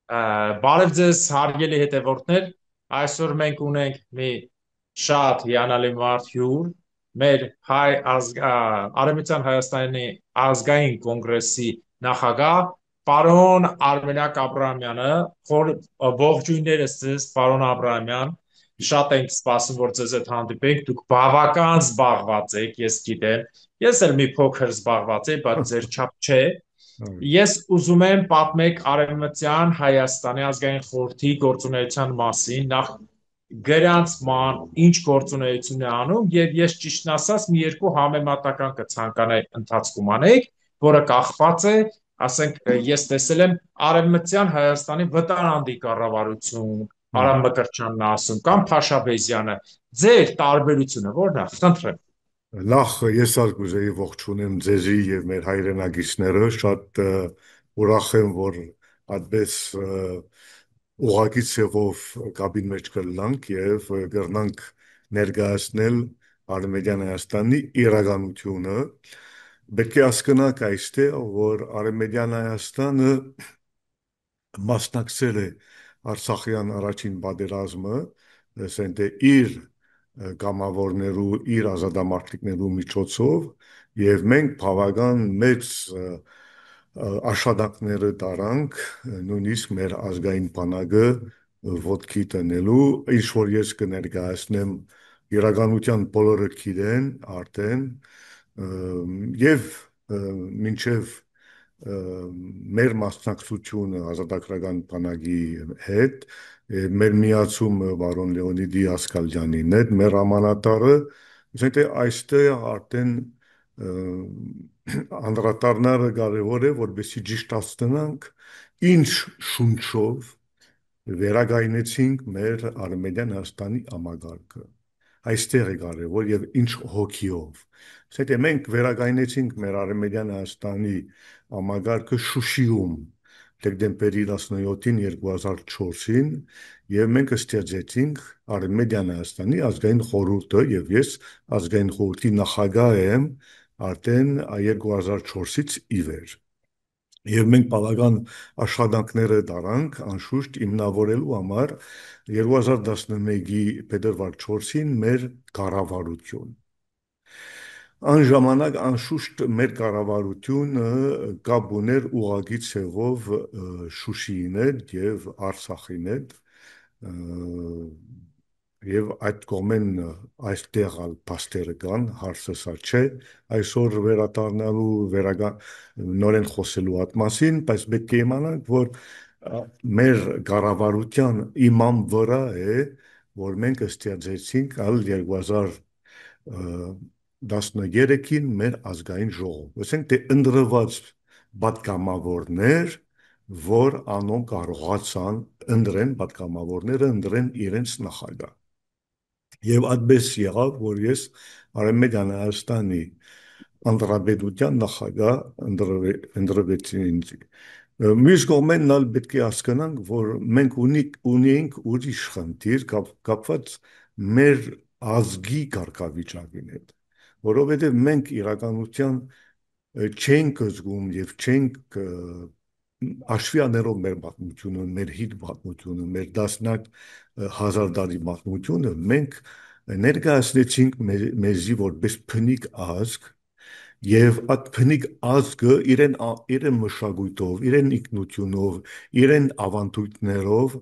Բարև ձեզ, հարգելի հետևորդներ։ Այսօր մենք ունենք մի շատ հիանալի մարդ հյուր, մեր Արևմտյան Հայաստանի ազգային կոնգրեսի նախագահ, պարոն Արմենակ Աբրահամյանը, ողջույններս ձեզ, պարոն Աբրահամյան, շատ ենք սպասում, որ ձեզ հետ հանդիպենք, դուք բավական զբաղված եք, ես գիտեմ, ես էլ մի փոքր զբաղված եմ, բայց ձեր չափ չէ, ես ուզում եմ պատմեք Արևմտյան Հայաստանի ազգային խորհրդի գործունեության մասին, նախ գրանցման, ինչ գործունեություն է անում, եւ ես ճիշտն ասած մի երկու համեմատական կցանկանայի ընթացքում անեք, որը կախված է, ասենք, ես տեսել եմ Արևմտյան Հայաստանի վտարանդի կառավարություն, Արամ Մկրտչյանն ասում, կամ Փաշաբեզյանը, ձեր տարբերությունը ո՞րն է, խնդրեմ։ Նախ ես ալ կուզեի ողջունեմ ձեզի եւ մեր հայրենագիցները շատ ուրախ եմ որ այդպես ուղղակի ցևով կաբին մեջ կլանք եւ կրնանք ներկայացնել Արմենիան Հայաստանի իրականությունը պետք է հասկանաք այստեղ որ Արմենիան Հայաստանը մասնակցել է Արցախյան առաջին պատերազմը, ասենք թե իր կամավորներու, իր ազատամարտիկներու միջոցով եւ մենք բավական մեծ աշխատանքները տարանք նույնիսկ մեր ազգային բանակը ոտքի տնելու, ինչ որ ես կներկայացնեմ իրականության բոլորը գիտեն արդեն եւ մինչեւ մեր մասնակցությունը ազատագրական բանակի հետ, մեր միացումը բարոն Լեոնիդի Ասկալյանին հետ, մեր ամանատարը, ասենք թե այստեղ արդեն անդրադառնալը կարևոր է, որովհետեւ ճիշտացնենք ինչ շունչով վերագայնեցինք մեր Արմենիան Հայաստանի համագարկը։ Այստեղ է կարևոր եւ ինչ հոգիով։ Ասենք մենք վերագայնեցինք մեր Արմենիան Հայաստանի համագարկը Շուշիում դեկտեմբերի 17-ին 2004-ին եւ մենք ստեղծեցինք Արմենիան Հայաստանի ազգային խորհուրդը եւ ես ազգային խորհրդի նախագահ եմ արդեն 2004-ից ի վեր։ Եվ մենք բավական աշխատանքները դարանք անշուշտ հիմնավորելու համար 2011-ի փետրվար 4-ին մեր կառավարություն։ Այն ժամանակ անշուշտ մեր կառավարությունը կապ ուներ ուղղակի ցևով Շուշիին հետ եւ Արցախին հետ եւ այդ կողմեն այստեղ ալ փաստերը կան, հարցը սա չէ, այսօր վերադառնալու նորեն խոսելու այդ մասին, բայց պետք է իմանանք, որ մեր կառավարության իմամ վրա է, որ մենք ստեղծեցինք ալ 2013-ին մեր ազգային ժողով։ Ասենք թե ընդրված պատգամավորներ, որ անոնք կարողացան պատգամավորները ընտրեն իրենց նախագահ։ Եվ այդպես եղավ, որ ես Արմենիան Հայաստանի Անդրադեպության նախագահ ընտրվեցին ինձ։ Մյուս կողմեն նալ պետք է հասկանանք, որ մենք ունեինք ուրիշ խնդիր կապված մեր ազգի կարգավիճակին հետ, որովհետև մենք իրականության չենք զգում եւ չենք հաշվի առնելով մեր պատմությունը, մեր հիտ պատմությունը, մեր դասնակ հազար տարի պատմությունը, մենք ներկայացնեցինք մեզի որպես փնիկ ազգ եւ այդ փնիկ ազգը իրեն մշակույթով, իրեն ինքնությունով, իրեն ավանդույթներով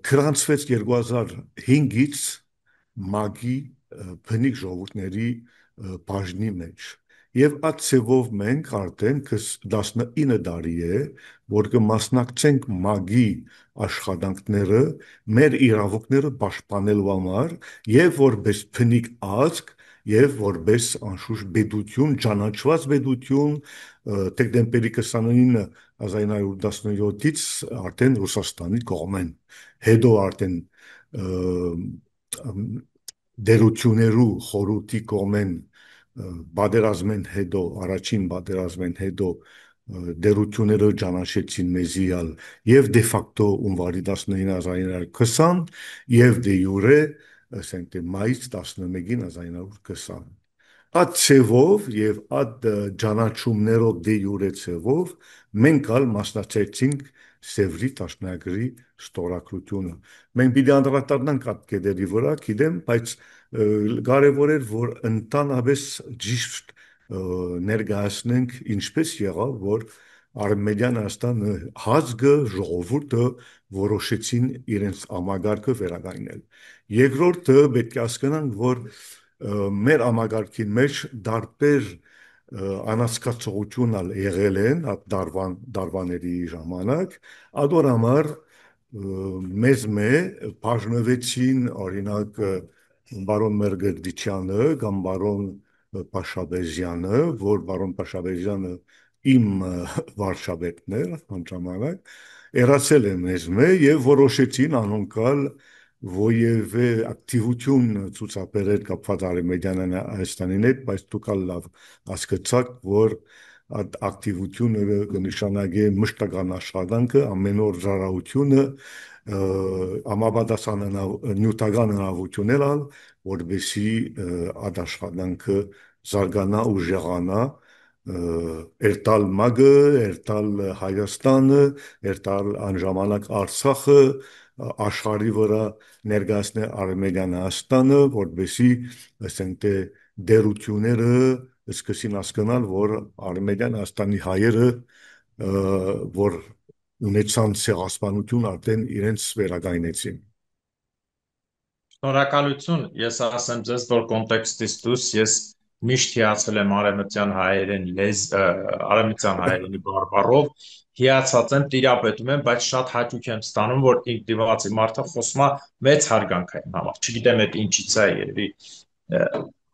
գրանցվեց 2005-ից ՄԱԳ-ի փնիկ ժողովուրդների բաժնի մեջ։ Եվ այդ ցևով մենք արդեն 19 տարի է, որ կմասնակցենք ՄԱԳ-ի աշխատանքները, մեր իրավունքները պաշտպանելու համար եւ որպես փնիկ ազգ եւ որպես անշուշտ պետություն, ճանաչված պետություն դեկտեմբերի 29 1917-ից արդեն Ռուսաստանի կողմեն հետո արդեն դերություներու խորհրդի կողմեն պատերազմեն հետո առաջին պատերազմեն հետո դերությունները ճանաչեցին մեզիալ եւ դե ֆակտո ունվարի 1920 եւ դե յուրե ասենք թե մայիս 11-ին 1920 այդ ցևով եւ այդ ճանաչումներով դե յուրե ցևով մենք ալ մասնակցեցինք Սևրի Տաշնագրի ստորագրությունը։ Մենք պիտի անդրադառնանք այդ կետերի վրա, գիտեմ, բայց կարևոր էր, որ ընդհանրապես ճիշտ ներկայացնենք ինչպես եղավ, որ Արմենիան Հայաստանը հազգը ժողովուրդը որոշեցին իրենց համագարկը վերականգնել։ Երկրորդը պետք է հասկանանք, որ մեր համագարկի մեջ դարբեր անհասկացողություն ալ եղել են այդ դարվաների ժամանակ, ադոր համար մեզ բաժնվեցին օրինակ բարոն Մերգերդիչյանը կամ բարոն Փաշաբեզյանը, որ բարոն Փաշաբեզյանը իմ վարչապետն էր անժամանակ, երացել են մեզ եւ որոշեցին անոնքալ որևէ ակտիվություն ցուցաբերել կապված Արմենիան Հայաստանին հետ, բայց դուք լավ հասկացաք, որ այդ ակտիվությունը կնշանակի մշտական աշխատանքը, ամեն օր զարահությունը, համապատասխան նյութական հնարավորություն ալ, որովհետեւ այդ աշխատանքը զարգանա ու ժեղանա, Էրտալ Մագը, Էրտալ Հայաստանը, Էրտալ անժամանակ Արցախը, աշխարհի վրա ներկայացնել Արմենիան Հայաստանը, որովհետեւ ասենք թե դերությունները սկսին հասկանալ, որ Արմենիան Հայաստանի հայերը որ ունեցան ցեղասպանություն արդեն իրենց վերականգնեցին։ Շնորհակալություն, ես ասեմ ձեզ, որ կոնտեքստից դուրս ես միշտ հիացել եմ արևմտյան հայերենի բարբառով, հիացած եմ, տիրապետում եմ, բայց շատ հաճույք եմ ստանում, որ ինձ դիմացի մարդը խոսում է մեծ հարգանքային համար։ Չգիտեմ այդ ինչից է, երևի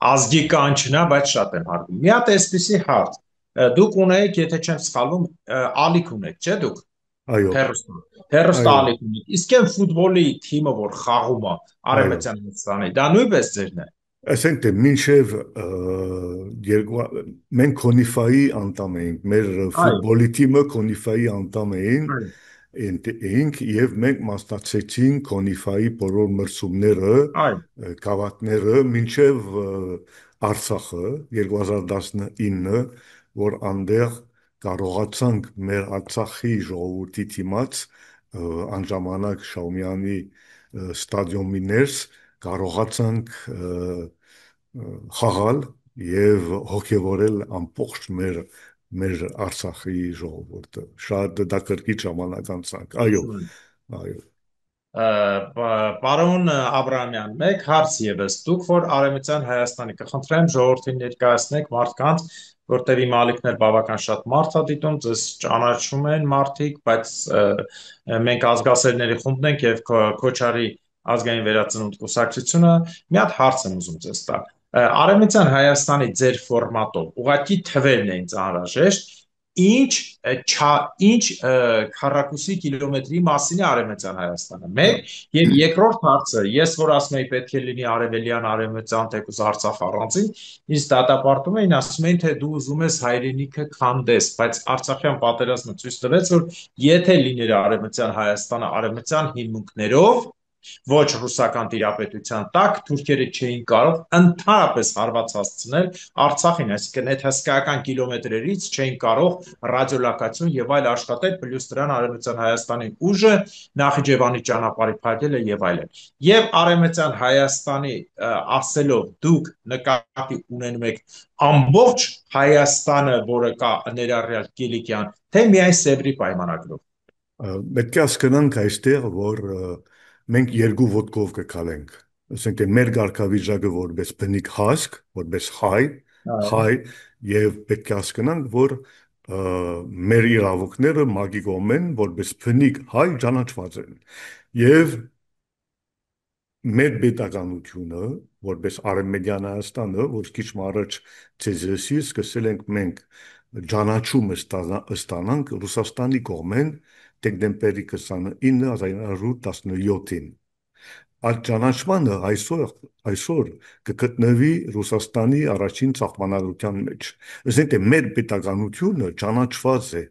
ազգի կանչն է, բայց շատ եմ հարգում։ Մի հատ էսպիսի հարց։ Դուք ունեիք, եթե չեմ սխալվում, ալիք ունեք, չէ՞ դուք։ Այո, Հերոստը։ Հերոստը այո, ալիք ունի։ Իսկ այն ֆուտբոլի թիմը, որ խաղում է այո։ Արևմտյան Հայաստանի, դա նույնպես ձերն է։ Ասենք թե մինչև մենք Քոնիֆայի անդամ էինք, մեր Այ, ֆուտբոլի թիմը Քոնիֆայի անդամ էին, այ, էինք եւ մենք մասնակցեցին Քոնիֆայի բոլոր մրցումները, այ, գավաթները մինչև Արցախը 2019, որ այնտեղ կարողացանք մեր Արցախի ժողովրդի թիմած անժամանակ Շաումյանի ստադիոմի ներս կարողացանք խաղալ եւ հոգեվորել ամբողջ մեր Արցախի ժողովուրդը շատ դա կրկիտ ժամանակ անցանք այո ուսում եմ։ այո Պարոն Աբրահամյան, մեկ հարց եւս։ Դուք որ Արևմտյան Հայաստանի կխնդրեմ ժողովրդին ներկայացնեք մարդկանց, որտեղ իմ ալիքներ բավական շատ մարդ է դիտում, ձեզ ճանաչում են մարդիկ, բայց մենք ազգասերների խումբն ենք եւ Քոչարի ազգային վերածնունդ կուսակցությունը մի հատ հարց եմ ուզում ձեզ տալ։ Արևմտյան Հայաստանի ձեր ֆորմատով ուղղակի թվերն են անհրաժեշտ, ինչ ինչ քառակուսի կիլոմետրի մասին է Արևմտյան Հայաստանը։ Մեկ եւ երկրորդ հարցը, ես որ ասում եի պետք է լինի արևելյան արևմտյան թեկուզ Արցախ առանձին, ինձ դատապարտում էին, ասում էին թե դու ուզում ես հայրենիքը քանդես, բայց Արցախյան պատերազմը ցույց տվեց, որ եթե լիներ Արևմտյան Հայաստանը արևմտյան հիմունքներով, ոչ ռուսական տիրապետության տակ, թուրքերը չէին կարող ընդհանրապես հարված հասցնել Արցախին, այսինքն այդ հսկայական կիլոմետրերից չէին կարող ռադիոլокացիոն եւ այլ աշխատել, պլյուս դրան Արևմտյան Հայաստանի ուժը Նախիջևանի ճանապարհի փակելը եւ այլն։ Եվ Արևմտյան Հայաստանի ասելով դուք նկատի ունենում եք ամբողջ Հայաստանը, որը կա ներառյալ Կիլիկյան, թե միայն Սևրի պայմանագրով։ պետք է հասկանանք այստեղ որ մենք երկու ոտքով կգալենք ասենք թե մեր ղարքավիճակը որպես բնիկ հասկ որպես հայ եւ պետք է հասկանանք որ մեր իրավունքները մագի կողմեն որպես բնիկ հայ ճանաչված են եւ մեր պետականությունը որպես Արևմտյան Հայաստանը որ քիչ առաջ ցեզեսի սկսել ենք մենք ճանաչում ստանանք Ռուսաստանի կողմեն դեկտեմբերի 29 1917-ին այդ ճանաչմանը այսօր կգտնվի Ռուսաստանի առաջին սահմանադրության մեջ ասենք թե մեր պետականությունը ճանաչված է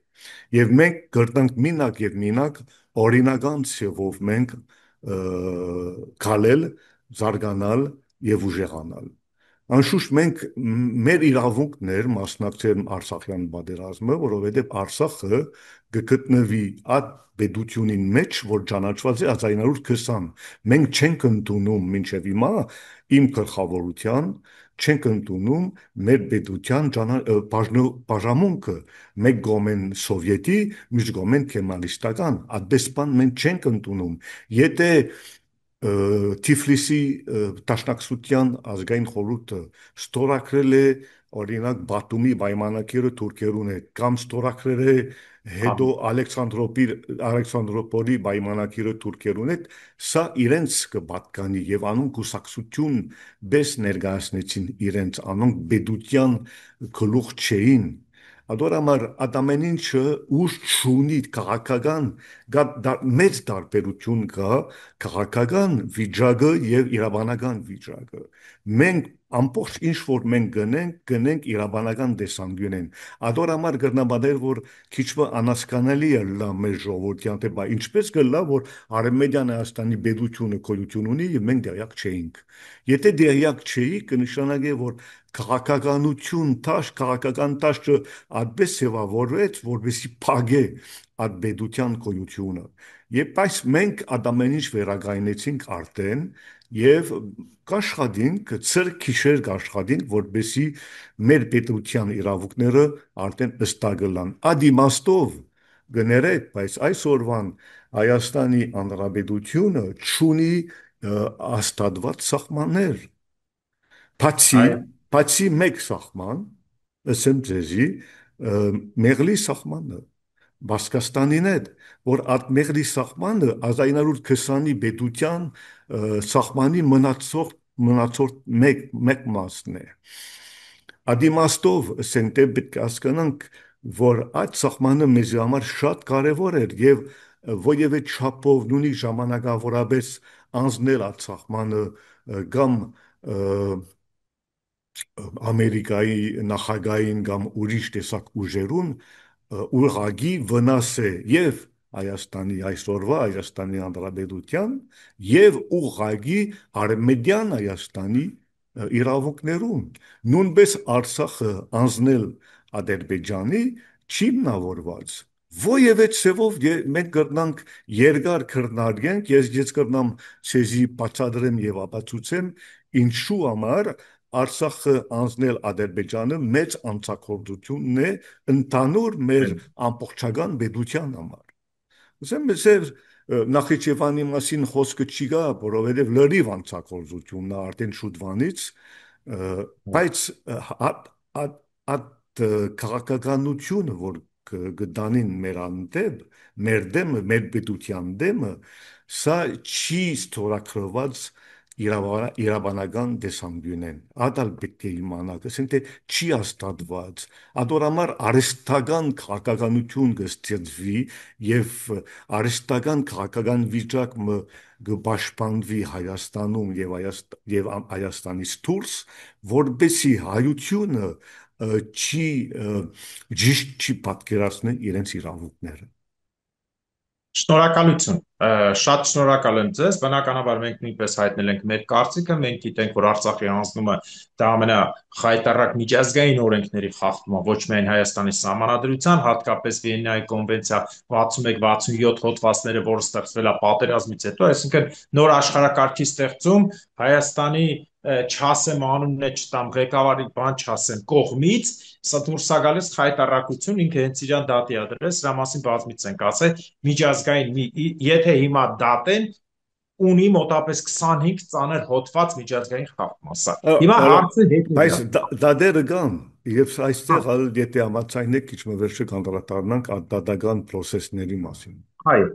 եւ մենք կրտանք մինակ եւ մինակ օրինական ցևով մենք քալել, զարգանալ եւ ուժեղանալ։ Անշուշտ մենք մեր իրավունքն էր մասնակցել Արցախյան պատերազմը, որովհետև Արցախը կգտնվի այդ պետությունին մեջ, որ ճանաչված է 1920։ Մենք չենք ընդունում մինչև հիմա իմ գլխավորության, չենք ընդունում մեր պետության բաժանմունքը, մեկ կողմեն սովետի, մյուս կողմեն կեմալիստական, այդպես բան մենք չենք ընդունում։ Եթե Թիֆլիսի Դաշնակցության ազգային խորհուրդը ստորագրել է օրինակ Բաթումի պայմանագիրը թուրքերուն հետ կամ ստորագրել է հետո Ալեքսանդրոպոլի պայմանագիրը թուրքերուն հետ, սա իրենց կպատկանի եւ անուն կուսակցություն բես ներկայացնեցին իրենց անոնք բեդության գլուխ չէին Ադորամար ադամեն ինչը ուժ չունի քաղաքական մեծ տարբերություն կա քաղաքական վիճակը եւ իրավանական վիճակը մենք ամբողջ ինչ որ մենք գնենք իրավանական տեսանկյունեն ադորամար գրնաբադեր որ քիչը անհասկանալի է լա մեր ժողովրդյան թե բա ինչպես կլա որ արմենիան Հայաստանի բեդությունը քոլություն ունի եւ մենք դերյակ չէինք եթե դերյակ չէի կնշանակե որ քաղաքական տաշը այդպես ձևավորվեց, որպեսզի փագե այդ բեդության գոյությունը։ Եվ այս մենք ադամեն ինչ վերակայնեցինք արդեն եւ կաշխատինք ծր քիշեր կաշխատինք, որպեսզի մեր պետության իրավունքները արդեն ըստագլան։ Ադիմաստով գներեք, բայց այսօրվան Հայաստանի Հանրապետությունը չունի աստատված սահմաններ Բացի, Այ բացի մեկ սահման, ասեմ ձեզի, մեղլի սահմանը, Բասկաստանին հետ, որ այդ մեղլի սահմանը 1920-ի պետության սահմանի մնացորդ մեկ մասն է։ Ադիմաստով սենտե պետք է հասկանանք, որ այդ սահմանը մեզ համար շատ կարևոր էր եւ որևէ չափով նույնիսկ ժամանակավորապես անցնել այդ սահմանը կամ Ամերիկայի նախագահային կամ ուրիշ տեսակ ուժերուն ուղղակի վնաս է եւ Հայաստանի այսօրվա Հայաստանի Հանրապետության եւ ուղղակի Արմենիան Հայաստանի իրավունքներուն նույնպես Արցախը անձնել Ադրբեջանի չի մնավորված Ոևէ ցևով մենք կրնանք երկար քրնարկենք ես կրնամ ցեզի բացադրեմ եւ ապացուցեմ ինչու համար Արցախը անձնել Ադրբեջանը մեծ անցակորդությունն է ընդանուր մեր ամբողջական պետության համար։ Ուսեմ մեզ Նախիջևանի մասին խոսքը չի գա, որովհետև լրիվ անցակործությունն է արդեն շուտվանից, բայց այդ քաղաքականությունը, որ գտանին մեր անդեպ, մեր դեմը, մեր պետության դեմը, սա չի ստորագրված իրավանական տեսանկյունեն, ադալ պետք է իմանալ, ասենք թե չի աստատված, ադորամար արեստական քաղաքականություն կստեղծվի եւ արեստական քաղաքական վիճակը կպաշտպանվի Հայաստանում եւ Հայաստանից դուրս, որբեսի հայությունը չի ճիշտ չի պատկերացնել իրենց իրավունքները։ Շնորհակալություն։ Շատ շնորհակալ եմ ձեզ։ Բնականաբար մենք նույնպես հայտնել ենք մեր կարծիքը, մենք գիտենք, որ Արցախի հանձնումը դա ամենախայտառակ միջազգային օրենքների խախտումը ոչ միայն Հայաստանի սահմանադրության, հատկապես Վիեննայի կոնվենցիա 61-67 հոդվածները, որը ստեղծվել է պատերազմից հետո, այսինքն նոր աշխարհակարգի ստեղծում Հայաստանի չասեմ անունն է չտամ ղեկավարի բան չասեմ կողմից սա դուրս է գալիս խայտառակություն ինքը հենց իրան դատի ա դրել սրա մասին բազմից ենք ասել միջազգային եթե հիմա դատեն ունի մոտապես 25 ծանր հոդված միջազգային խախտման սա հիմա հարցը հետո Այս դադերը կան եւ այստեղ եթե համաձայնեք քիչ մվերշը կանդրադառնանք դատական process-ների մասին։ Այո,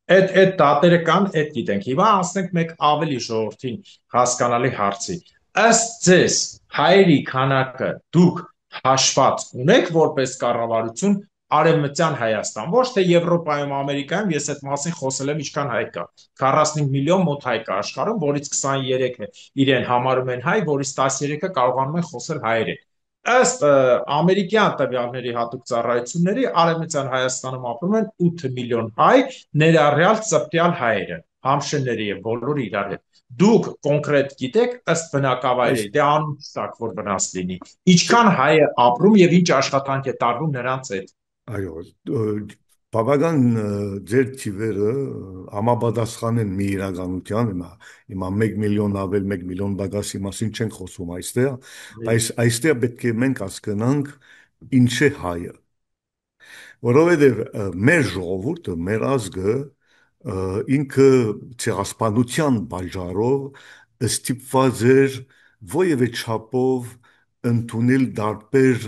այդ դատերը կան, այդ գիտենք։ Հիմա ասենք մեկ ավելի ժողովրդին հասկանալի հարցի։ Ըստ ձեզ, հայերի քանակը դուք հաշված ունեք որպես կառավարություն Արևմտյան Հայաստան, ոչ թե Եվրոպայում, Ամերիկայում, ես այդ մասին խոսել եմ, ինչքան հայ կա։ 45 միլիոն մոտ հայ կա աշխարհում, որից 23-ը իրեն համարում են հայ, որից 13-ը կարողանում են խոսել հայերեն։ Ըստ ամերիկյան տվյալների հատուկ ծառայությունների Արևմտյան Հայաստանում ապրում են 8 միլիոն հայ, ներառյալ ծպտյալ հայերը, համշենների եւ բոլորը իրար հետ։ դուք կոնկրետ գիտեք ըստ Այս բնակավայրերի, դե անուն չտաք, որ վնաս լինի։ Ինչքան հայ է ապրում եւ ինչ աշխատանք է տարվում նրանց հետ։ այո, բավական ձեր թիվերը համապատասխան են մի իրականության, հիմա 1 միլիոն ավել 1 միլիոն բագասի մասին չենք խոսում այստեղ, բայց այստեղ պետք է մենք հասկանանք ինչ է հայը, որովհետև մեր ժողովուրդը, մեր ազգը ինքը ցեղասպանության բաժարով ստիպված էր ովևէ չափով ընդունել դարբեր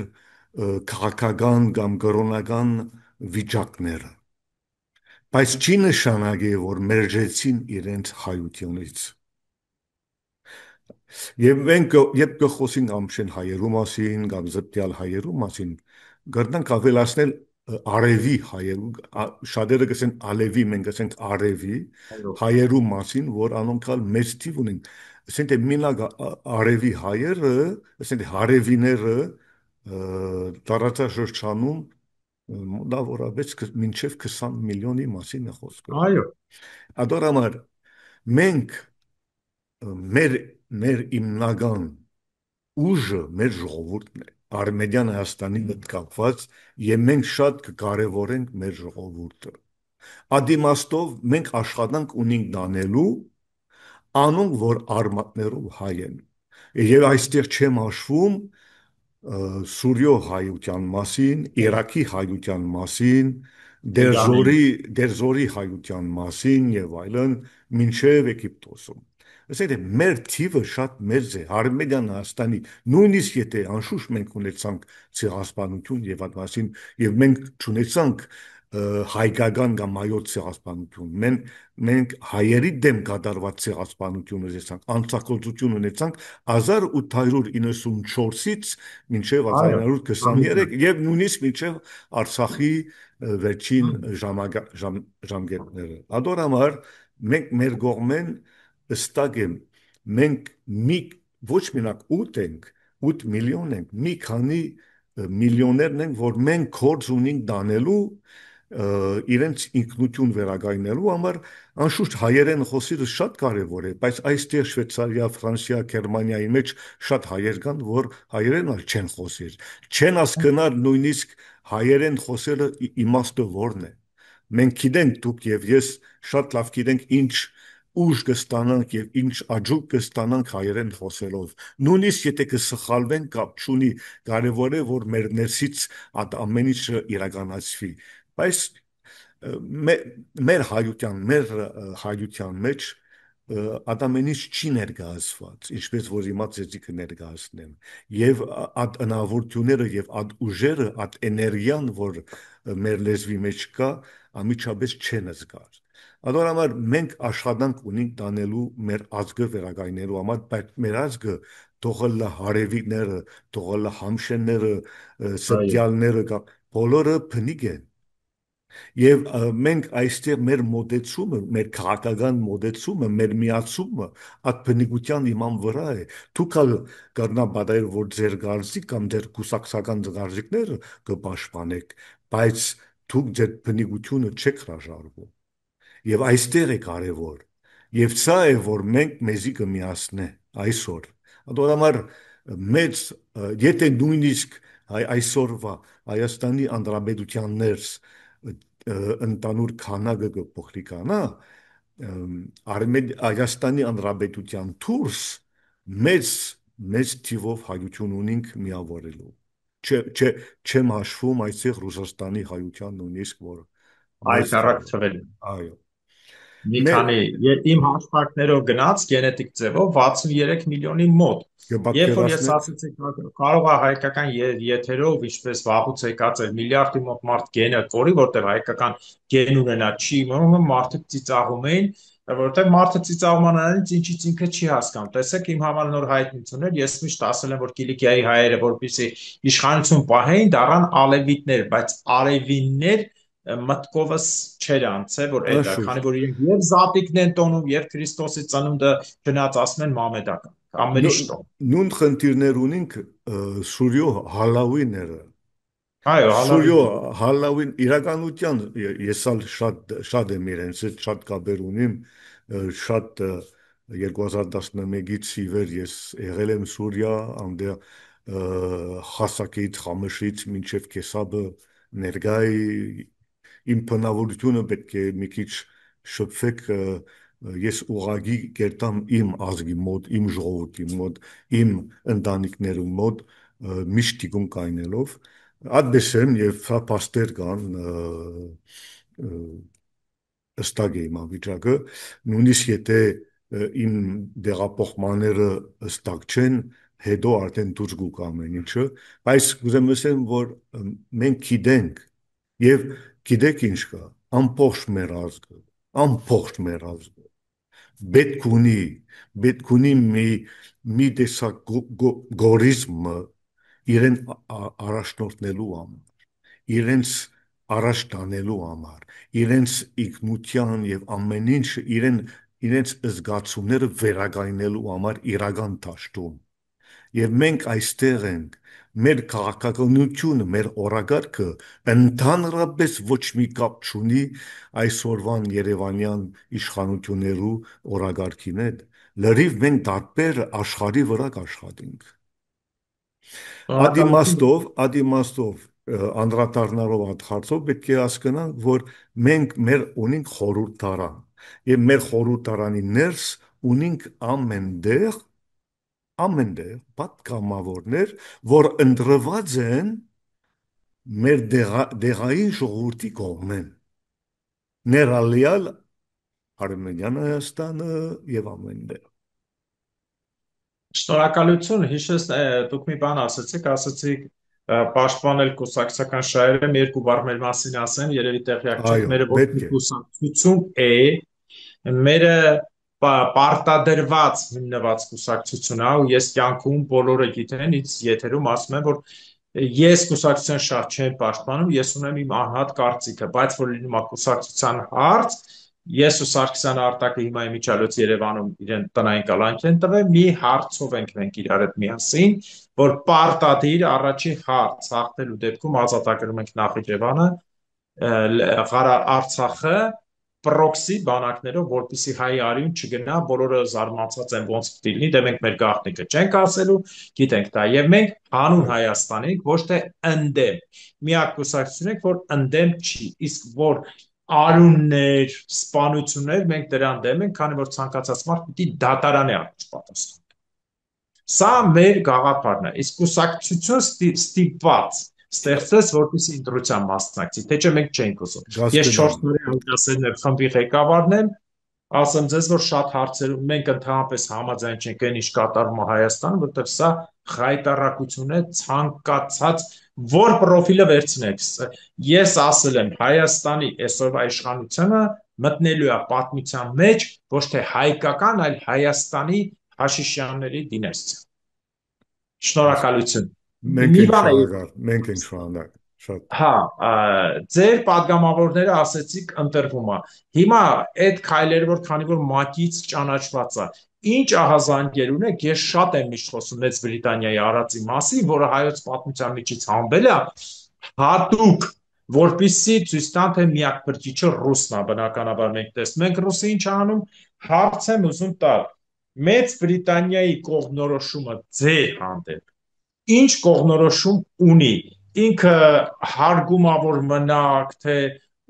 քաղաքական կամ կրոնական վիճակները, բայց չի նշանակի, որ մերժեցին իրենց հայությունից։ Եվ մենք երբ կխոսենք ամշեն հայերու մասին կամ զտյալ հայերու մասին, կրնանք ավելացնել արևի հայերու, շատերը կսեն ալևի, մենք կսենք արևի Այո, հայերու մասին, որ անոնքալ մեծ թիվ ունեն։ Ասենք թե մինակ արևի հայերը, ասենք թե հարևիները տարածաշրջանում մոտավորապես մինչև 20 միլիոնի մասին է խոսքը։ այո, Ադորամար մենք մեր մեր հիմնական ուժը մեր ժողովուրդն է Արմենիան Հայաստանի հետ կապված եւ մենք շատ կկարևորենք մեր ժողովուրդը ադիմաստով մենք աշխատանք ունենք դանելու անոնք որ արմատներով հայ են եւ այստեղ չեմ հաշվում Սուրյո հայության մասին, Իրաքի հայության մասին, Իրանի, Դերզորի հայության մասին եւ այլն, մինչեւ Եգիպտոսում։ Ասենք մեր թիվը շատ մեծ է, Արմենիան Հայաստանի, նույնիսկ եթե անշուշտ մենք ունեցանք ցեղասպանություն եւ այդ մասին, եւ մենք չունեցանք հայկական կամ հայոց ցեղասպանություն, մենք հայերի դեմ կատարված ցեղասպանություն ունեցանք, անցակոլցություն ունեցանք 1894-ից մինչև այո, 1923 եւ նույնիսկ մինչև Արցախի վերջին ժամկետները։ Ադորամար մենք մեր կողմեն ըստակ եմ մենք մի ոչ մենակ 8 ենք, 8 միլիոն ենք, մի քանի միլիոներն ենք, որ մենք կորձ ունենք դանելու իրենց ինքնություն վերագայնելու համար անշուշտ հայերեն խոսելը շատ կարևոր է, բայց այստեղ Շվեյցարիա, Ֆրանսիա, Գերմանիայի մեջ շատ հայեր կան, որ հայերեն ալ չեն խոսել, չեն հասկանալ նույնիսկ հայերեն խոսելը իմաստը որն է։ Մենք գիտենք դուք եւ ես շատ լավ գիտենք ինչ ուժ կստանանք եւ ինչ աջուկ կստանանք հայերեն խոսելով։ Նույնիսկ եթե կսխալվեն, կապ չունի, կարևոր է որ մեր ներսից այդ ամեն ինչը իրականացվի։ Բայց մեր հայության մեջ ադամենից չի ներկայացված, ինչպես որ հիմա ցեցի կներկայացնեմ, եւ այդ հնարավորությունները եւ այդ ուժերը, այդ էներգիան, որ մեր լեզվի մեջ կա, ամիջապես չեն զգար։ ಅದೋರամար մենք աշխատանք ունենք տանելու մեր ազգը վերագայնելու համար, բայց մեր ազգը թողել հարևիկները, թողել համշենները, այո, ստյալները, բոլորը փնիկ են։ Եվ մենք այստեղ մեր մոդեցումը, մեր քաղաքական մոդեցումը, մեր միացումը այդ բնիկության իման վրա է։ Դուք ալ կառնաբադայր որ ձեր գարզի կամ ձեր կուսակցական գարզիկները կպաշտպանեք, բայց դուք ձեր բնիկությունը չեք հրաժարվում։ Եվ այստեղ է կարևոր։ Եվ սա է որ մենք մեզի կմիացնե այսօր։ Ադորամար մեծ եթե նույնիսկ այսօրվա Հայաստանի անդրադեպության ներս ընդանուր քանակը կփոխլիկանա Հայաստանի անդրադեպության դուրս մեծ մեծ թիվով հայություն ունենք միավորելու չեմ հաշվում այստեղ Ռուսաստանի հայության նույնիսկ որ մեծ հայտարարք թիվ թվել։ այո Մի մեր քանի իմ հաշվարկներով գնաց գենետիկ ձևով 63 միլիոնի մոտ։ Երբ որ ես կպատկերացնեք ասացի կարող է հայկական եթերով, ինչպես վաղուց եկած էր միլիարդի մոտ մարդ գենը կորի, որտեղ հայկական գեն ունենա չի, մարդը ծիծաղում էին, որտեղ մարդը ծիծաղում անանից ինչից ինքը չի հասկանում։ Տեսեք իմ համար նոր հայտնություններ, ես միշտ ասել եմ, որ Կիլիկիայի հայերը որպեսզի իշխանություն պահեին, դառան ալևիտներ, բայց արևիններ մտքովս չէր անցել, որ այդ է, անշուշտ քանի որ իրենք եւ Զատիկն են տոնում, եւ Քրիստոսի ծնունդը գնաց ասում են մամեդական, ամեն ինչ տոն։ նույն խնդիրներ ունենք Սուրյո հալավիները Այո, հալավի Սուրյո դու։ հալավին իրականության ես ալ շատ եմ իրենց հետ շատ կապեր ունիմ շատ 2011-ից ի վեր ես եղել եմ Սուրիա, այնտեղ Խասակից, Խամշից մինչև Կեսաբը ներկա է, իմ բնավորությունը պետք է մի քիչ շփվեք, ես ուղագի կերտամ իմ ազգի մոտ, իմ ժողովրդի մոտ, իմ ընտանիքներում մոտ միշտ դիգուն կայնելով, այդպես եմ եւ սա փաստեր կան ըստակ է իմ անվիճակը, նույնիսկ եթե իմ դեղափոխմանները ըստակ չեն, հետո արդեն դուրս գուք ամեն ինչը, բայց կուզեմ ասեմ, որ մենք գիտենք եւ գիտեք ինչ կա, ամբողջ մեր ազգը պետք ունի մի տեսակ գորիզմը իրեն առաջնորդնելու համար, իրենց առաջ տանելու համար, իրենց ինքնության եւ ամեն ինչ իրենց զգացումները վերականգնելու համար իրական դաշտում։ Եվ մենք այստեղ ենք, մեր քաղաքականությունը, մեր օրակարգը ընդհանրապես ոչ մի կապ չունի այսօրվան Երևանյան իշխանություններու օրակարգին հետ։ Լրիվ մենք տարբեր աշխարհի վրա կաշխատենք։ Շնորհակալություն։ Ադիմաստով անդրադառնալով այդ հարցով պետք է հասկանանք, որ մենք մեր ունենք խորհրդարան եւ մեր խորհրդարանի ներս ունենք ամենտեղ պատգամավորներ, որ ընտրված են մեր դեղային ժողովրդի կողմեն, ներառյալ Արմենիան, Հայաստանը եւ ամենտեղ։ Շնորհակալություն, հիշես, դուք մի բան ասացիք պաշտպանել կուսակցական շահերը, մի երկու բառ մեր մասին ասեմ, երևի տեղյակ չեք, Այո, մերը ոչ պետք մի է։ կուսակցություն է, մերը պարտադրված հիմնված կուսակցություն է, ու ես կյանքում բոլորը գիտեն, ինձ եթերում ասում եմ, որ ես կուսակցության շահ չեմ պաշտպանում, ես ունեմ իմ անհատ կարծիքը, բայց որ լինում է կուսակցության հարց, ես ու Սարգսյանը Արտակը հիմա իմիջիալոց Երևանում իրեն տնային կալանք են տվել, մի հարցով ենք մենք իրար հետ միասին, որ պարտադիր առաջի հարց հաղթելու դեպքում ազատագրում ենք Նախիջևանը, Արցախը պրոքսի բանակներով, որպեսի հայ արյուն չգնա, բոլորը զարմացած են ոնց պիտի լինի, դե մենք մեր գաղտնիքը չենք ասելու, գիտենք դա, եւ մենք հանուն Այո, Հայաստան ենք, ոչ թե ընդդեմ, միակ կուսակցություն ենք, որ ընդդեմ չի, իսկ որ արուններ, սպանություններ, մենք դրան դեմ ենք, քանի որ ցանկացած մարդ պիտի դատարանի առաջ պատասխանի։ Սա մեր գաղափարն է, իսկ կուսակցություն ստիպված ստեղծեց, որպեսզի ընտրության մասնակցի, թե չէ մենք չենք ուզում։ Ես գասկդան։ 4 տարի հանդիսներ խմբի ղեկավարն եմ, ասեմ ձեզ, որ շատ հարցերում մենք ընդհանրապես համաձայն չենք այն ինչ կատարվում է Հայաստանում, որտեղ սա խայտարակություն է, ցանկացած որ պրոֆիլը վերցնեք։ Ես ասել եմ Հայաստանի այսօրվա իշխանությունը մտնելու է պատմության մեջ ոչ թե հայկական, այլ Հայաստանի Հաշիշյանների դինաստիա։ Շնորհակալություն։ Մենք Մի ենք բան է, շնորհակալ, մենք ենք շնորհակալ, շատ։ հա, ձեր падգամավորները ասեցիք ընտրվում է։ Հիմա այդ քայլերը, որ քանի որ ՄԱԿ-ից ճանաչված է, ինչ ահազանգեր ունեք, ես շատ եմ միշտ խոսում Մեծ Բրիտանիայի արածի մասին, որը հայոց պատմության միջից հանվել է, հատուկ որպիսի ցույց տան, թե միակ բրճիչը ռուսն է, բնականաբար մենք տեսնում ենք ռուսը ինչ անում, հարց եմ ուզում տալ։ Մեծ Բրիտանիայի կողմնորոշումը ձեր հանդեպ ինչ կողմնորոշում ունի, ինքը հարգում ա որ մնաք, թե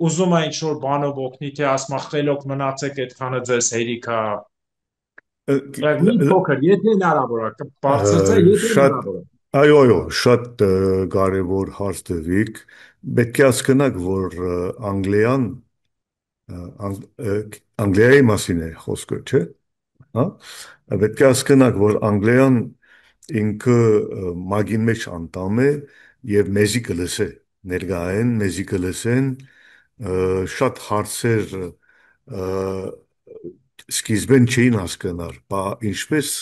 ուզում է ինչ-որ բանով օգնի, թե ասում է խելոք մնացեք, այդքանը ձեզ հերիք ա, մի փոքր, եթե հնարավոր է, բարձրացա, եթե Շատ, հնարավոր է։ այո, շատ կարևոր հարց տվիք։ Պետք է հասկանաք, որ Անգլիայի մասին է խոսքը, չէ՞։ Հա։ Պետք է հասկանաք, որ Անգլիան ինքը մագին մեջ անդամ է եւ մեզի կլսե, ներգային մեզի կլսեն շատ հարցեր սկիզբեն չէին հասկանալ, բա ինչպես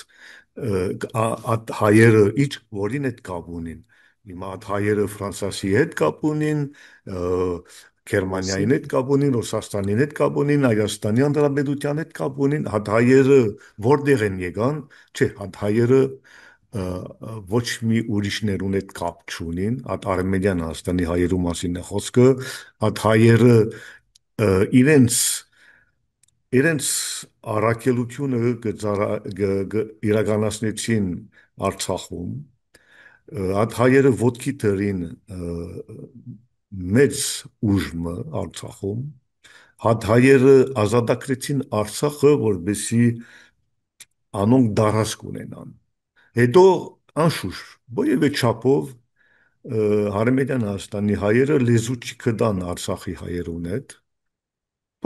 այդ հայերը ինչ որին հետ կապ ունին։ Հիմա այդ հայերը Ֆրանսիայի հետ կապ ունին, Գերմանիայի հետ կապ ունին, Ռուսաստանի հետ կապ ունին, Հայաստանի Հանրապետության հետ կապ ունին, այդ հայերը որտեղ են եկան, չէ, այդ հայերը ոչ մի ուրիշներուն հետ կապ չունին, այդ Արմենիան Հայաստանի հայերու մասին է խոսքը, այդ հայերը իրենց իրենց առաքելությունը իրականացնեցին Արցախում, այդ հայերը ոտքի դրին մեծ ուժը Արցախում, հատ հայերը ազատագրեցին Արցախը, որբեսի անոնք դարաշք ունենան։ Հետո անշուշտ, որևէ չափով Հարմեդյան Հայաստանի հայերը լեզու չկդան Արցախի հայերուն հետ,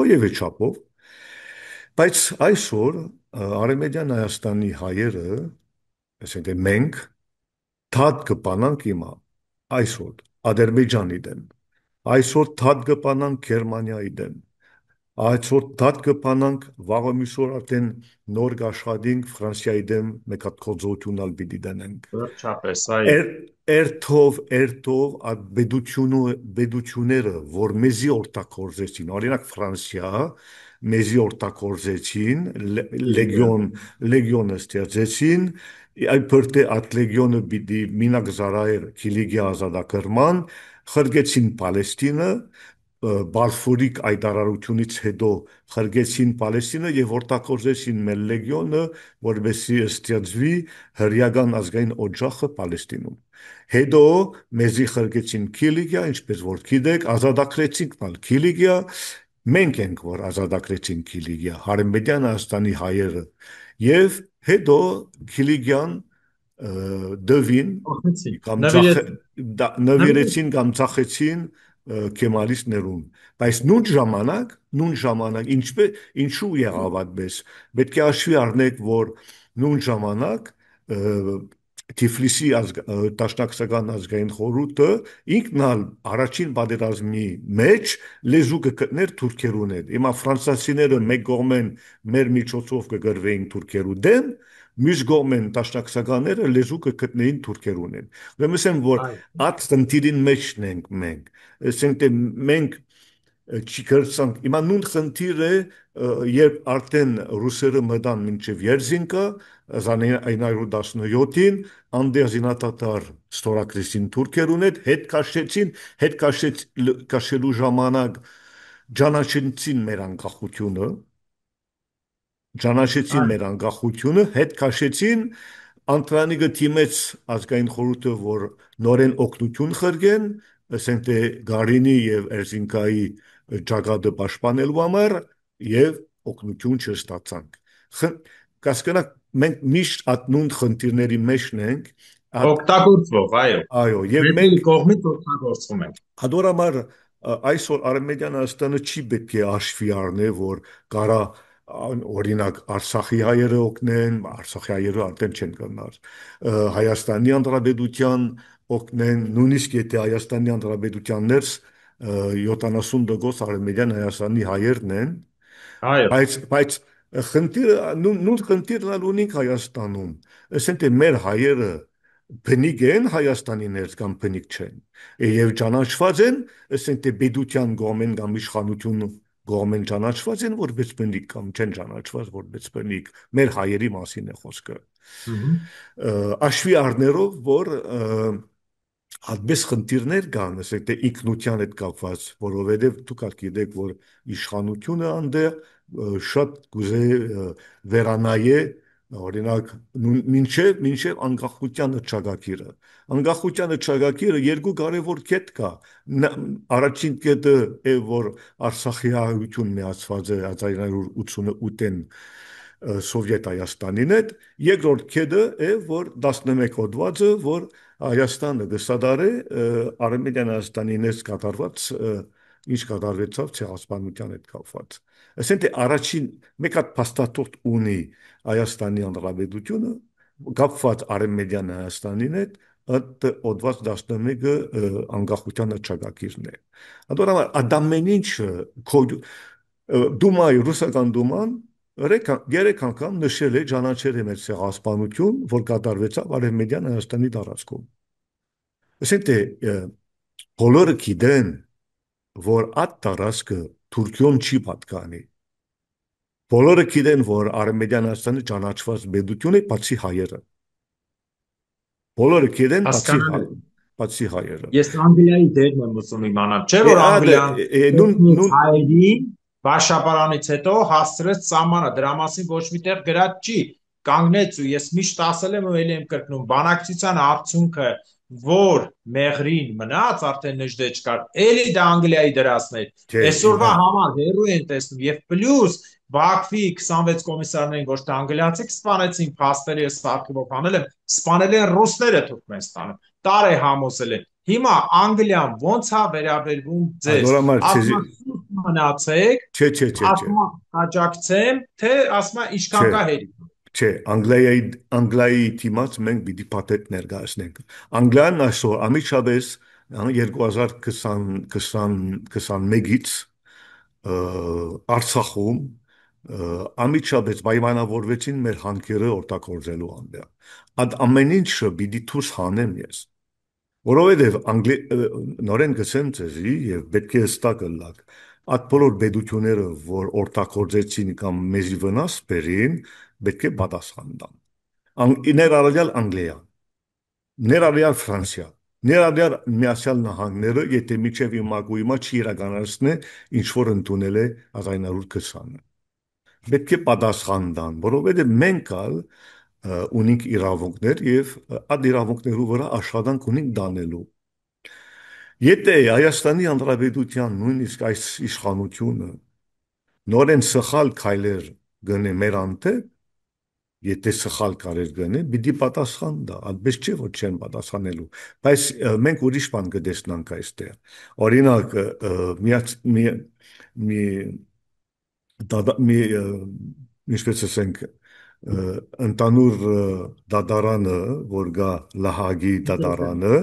որևէ չափով, բայց այսօր Արմենիան Հայաստանի հայերը, այսինքն մենք թափ կպանանք հիմա այսօր Ադրբեջանի դեմ, այսօր թափ կպանանք Գերմանիայի դեմ, այսօր թափ կպանանք վաղը միսօր արդեն նոր աշխատենք Ֆրանսիայի դեմ մեկ հատ կոծությունալ պիտի դնենք։ Վերջապես, այո։ Երթով այդ բեդությունները, որ մեզի օգտագործեցին, օրինակ Ֆրանսիա, մեզի օգտագործեցին, լեգիոն ստեղծեցին, այդ բրտե այդ լեգիոնը պիտի մինակ զարայր Կիլիգիա ազատագրման, խրգեցին Պալեստինը, Բալֆուրիկ այտարարությունից հետո խրգեցին Պալեստինը եւ օգտագործեցին մեր լեգիոնը, որովհետեւ ստեղծվի հրեական ազգային օջախը Պալեստինում։ Հետո մեզի խրգեցին Կիլիգիա, ինչպես որ գիտեք, ազատագրեցինք Կիլիգիա, մենք ենք որ ազատագրեցին Կիլիգիա, Հարմեդյան Հայաստանի հայերը, եւ հետո Կիլիգիան դվին Օգնեցին, կամ նվիրեցին, նվիրեցին։ նվիրեցին կամ ծախեցին կեմալիստներուն, բայց նույն ժամանակ ինչու եղավ այդպես, պետք է հաշվի առնեք, որ նույն ժամանակ Թիֆլիսի Դաշնակցական ազգային խորհուրդը ինքն ալ առաջին պատերազմի մեջ լեզու կգտներ թուրքերուն հետ։ Հիմա ֆրանսիացիները մեկ կողմեն մեր միջոցով կգրվեին թուրքերու դեմ, մյուս կողմեն դաշնակցականները լեզու կգտնեին թուրքերուն հետ։ Ուրեմն ասեմ, որ Այո, այդ ծնտիրին մեջն ենք մենք։ Ասենք թե մենք չկրցանք։ Հիմա նույն խնդիրը երբ արդեն ռուսերը մտան մինչև Երզինկա 1917-ին անդեր զինադադար ստորագրեցին թուրքերուն հետ քաշելու ժամանակ ճանաչեցին մեր անկախությունը, ճանաչեցին այո, մեր անկախությունը, հետ քաշեցին Անտրանիկը թիմեց ազգային խորհուրդը, որ նորեն օգնություն խրգեն, ասենք թե Գարինի եւ Էրզինկայի ճակատը պաշտպանելու համար եւ օգնություն չստացանք։ Կասկնակ մենք միշտ ատնուն խնդիրների մեջն ենք, օգտագործվող, այո։ այո, եւ Մեկի մենք կողմից օգտագործվում են։ Հադորամար այսօր Արմենիան Հայաստանը չի պետք է հաշվի առնե, որ կարա օրինակ Արցախի հայերը օգնեն, Արցախի հայերը արդեն չեն կրնար, Հայաստանի Հանրապետության օգնեն, նույնիսկ եթե Հայաստանի Հանրապետության ներս 70% Արմենիան Հայաստանի հայերն են, Այո, բայց խնդիրը նույն խնդիրն ալ ունենք Հայաստանում, ասենք թե մեր հայերը բնիկ են Հայաստանի ներս կամ բնիկ չեն։ Եվ ճանաչված են, ասենք թե պետության կողմեն կամ իշխանություն կողմեն ճանաչված են որպես բնիկ կամ չեն ճանաչված որպես բնիկ։ Մեր հայերի մասին է խոսքը։ ըհը, Աշվի առներով, որ Այդպես խնդիրներ կան, ասեք թե ինքնության հետ կապված, որովհետև դուք գիտեք, որ իշխանությունը անդեղ շատ կուզե վերանայե, օրինակ մինչև անկախության հռչակագիրը։ Անկախության հռչակագիրը երկու կարևոր կետ կա։ Առաջին կետը է, որ Արցախի հայություն միացված է 1988-ին Սովետ Հայաստանին հետ, երկրորդ կետը է, որ 11 հոդվածը, որ Հայաստանը գսադարե Արմենիան Հայաստանի ներս կատարված ինչ կատարվեցավ ցեղասպանության հետ կապված։ Ասենք թե առաջին մեկ հատ փաստաթուղթ ունի Հայաստանի Հանրապետությունը կապված Արմենիան Հայաստանին հետ այդ օդված 11-ը անկախության հռչակագիրն է։ Անդորրաբար ադամեն ինչը Դումայի ռուսական դուման երեք անգամ նշել է ճանաչել է մեր ցեղասպանություն, որ կատարվեցավ Արմենիան Հայաստանի տարածքում։ Ասենք թե բոլորը գիտեն, որ այդ տարածքը Թուրքիոն չի պատկանի։ Բոլորը գիտեն, որ Արմենիան Հայաստանի ճանաչված պետություն է բացի հայերը։ Բոլորը գիտեն հասկանալի։ բացի հայերը։ Ես Անգլիայի դերն եմ ուզում իմանալ, չէ՞ որ Անգլիան Նուն հայերի Վարշապարանից հետո հասցրեց սահմանը, դրա մասին ոչ մի տեղ գրած չի, կանգնեց ու ես միշտ ասել եմ ու ելի եմ կրկնում, բանակցության արդյունքը, որ Մեղրին մնաց, արդեն Նժդե չկար, էլի դա Անգլիայի դրասն էր, Չէ, այսօրվա Իլան, համար հերու են տեսնում եւ պլյուս Բաքվի 26 կոմիսարներին ոչ թե անգլիացիք սպանեցին, փաստերի ես արխիվով անել եմ, սպանել են ռուսները Թուրքմենստանում, տարեհամոսել են։ Հիմա Անգլիան ոնց է վերաբերվում ձեզ, Անորամար ասում ցեզի է սուրբ մնացեք, չէ, չէ, չէ, չէ, ասում է աջակցեմ, թե ասում է չէ, ինչքան կա հերի։ չէ, Անգլիայի թիմած մենք պիտի փաթեթ ներկայացնենք։ Անգլիան այսօր ամիջապես 2021-ից Արցախում ամիջապես պայմանավորվեցին մեր հանքերը օգտագործելու անձը։ Այդ ամեն ինչը պիտի դուրս հանեմ ես։ Որովհետև նորեն գսեմ ձեզի եւ պետք է հստակ լակ։ Այդ բոլոր բեդությունները, որ օգտագործեցին կամ մեզի վնաս բերին, պետք է պատասխան տան։ Ներառյալ Անգլիա, ներառյալ Ֆրանսիա, ներառյալ Միացյալ Նահանգները, եթե միջև իմագույմա չի իրականացնե, ինչ որ ընդունել է 1920-ը։ Պետք է պատասխան տան, որովհետև մենք ալ ունենք իրավունքներ եւ այդ իրավունքներու վրա աշխատանք ունենք դանելու։ Եթե Հայաստանի Հանրապետության նույնիսկ այս իշխանությունը նորեն սխալ քայլեր գնե մեր անտե, եթե սխալ կարեր գնե, պիտի պատասխան դա, այդպես չէ որ չեն պատասխանելու, բայց մենք ուրիշ բան կտեսնանք այստեղ։ Օրինակ, մի մի ինչպես ասենք ընտանուր դատարանը, որ գա Լահագի դատարանը,